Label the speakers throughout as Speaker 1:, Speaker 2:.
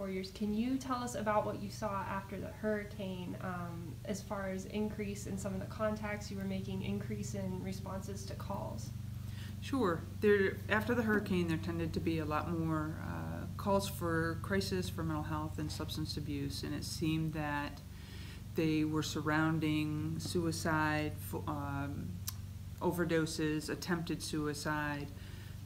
Speaker 1: 4 years. Can you tell us about what you saw after the hurricane, as far as increase in some of the contacts you were making, increase in responses to calls?
Speaker 2: Sure. After the hurricane, there tended to be a lot more calls for crisis, for mental health, and substance abuse, and it seemed that they were surrounding suicide, overdoses, attempted suicide,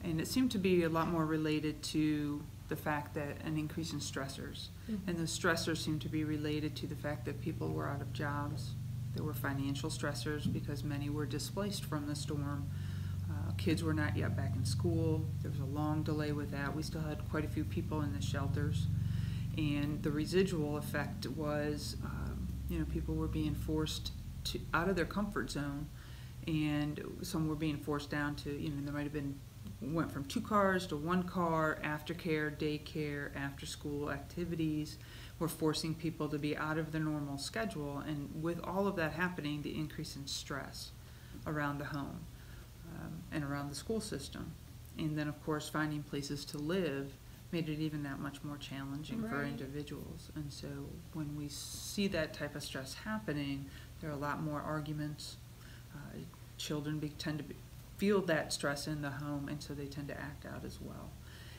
Speaker 2: and it seemed to be a lot more related to the fact that an increase in stressors.
Speaker 1: Mm-hmm.
Speaker 2: And the stressors seemed to be related to the fact that people were out of jobs. There were financial stressors because many were displaced from the storm. Kids were not yet back in school. There was a long delay with that. We still had quite a few people in the shelters. And the residual effect was, people were being forced out of their comfort zone, and some were being forced down to, there might have been, went from 2 cars to 1 car, aftercare, daycare, after school activities. We're forcing people to be out of their normal schedule, and with all of that happening, the increase in stress around the home and around the school system. And then, of course, finding places to live made it even that much more challenging for individuals. And so when we see that type of stress happening, there are a lot more arguments. Children tend to feel that stress in the home, and so they tend to act out as well.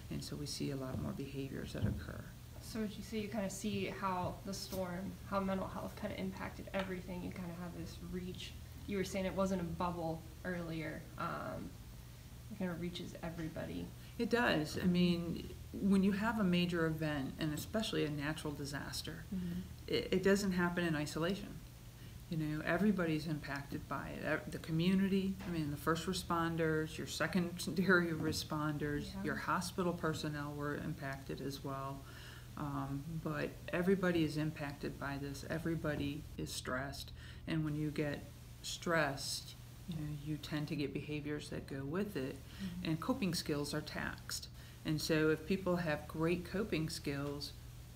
Speaker 2: And so we see a lot more behaviors that occur.
Speaker 1: So would you say you kind of see how the storm, how mental health kind of impacted everything? You kind of have this reach. You were saying it wasn't a bubble earlier. It kind of reaches everybody.
Speaker 2: It does. I mean, when you have a major event, and especially a natural disaster,
Speaker 1: Mm-hmm.
Speaker 2: it doesn't happen in isolation. Everybody's impacted by it. The community, the first responders, your secondary responders, your hospital personnel were impacted as well. But everybody is impacted by this. Everybody is stressed. And when you get stressed, you tend to get behaviors that go with it. Mm-hmm. And coping skills are taxed. And so if people have great coping skills,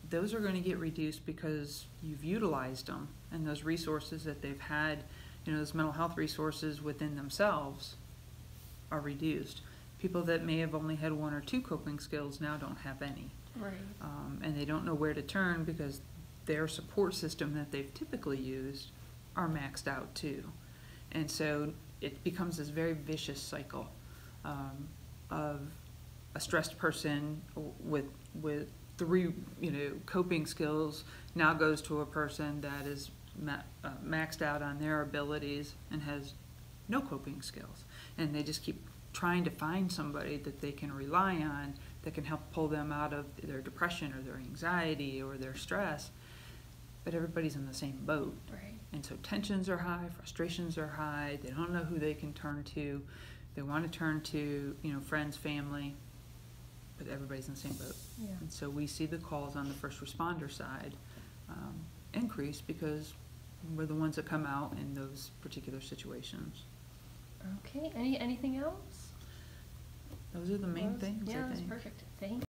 Speaker 2: those are going to get reduced because you've utilized them, and those resources that they've had, those mental health resources within themselves are reduced. People that may have only had 1 or 2 coping skills now don't have any.
Speaker 1: Right.
Speaker 2: And they don't know where to turn because their support system that they've typically used are maxed out too. And so it becomes this very vicious cycle of a stressed person with 3 coping skills now goes to a person that is maxed out on their abilities and has no coping skills, and they just keep trying to find somebody that they can rely on that can help pull them out of their depression or their anxiety or their stress, but everybody's in the same boat.
Speaker 1: Right.
Speaker 2: And so tensions are high, frustrations are high, they don't know who they can turn to, they want to turn to friends, family, but everybody's in the same boat.
Speaker 1: Yeah.
Speaker 2: And so we see the calls on the first responder side increase because we're the ones that come out in those particular situations.
Speaker 1: Okay. Anything else?
Speaker 2: Those are the main things,
Speaker 1: Yeah,
Speaker 2: I
Speaker 1: that's
Speaker 2: think.
Speaker 1: perfect. Thank you.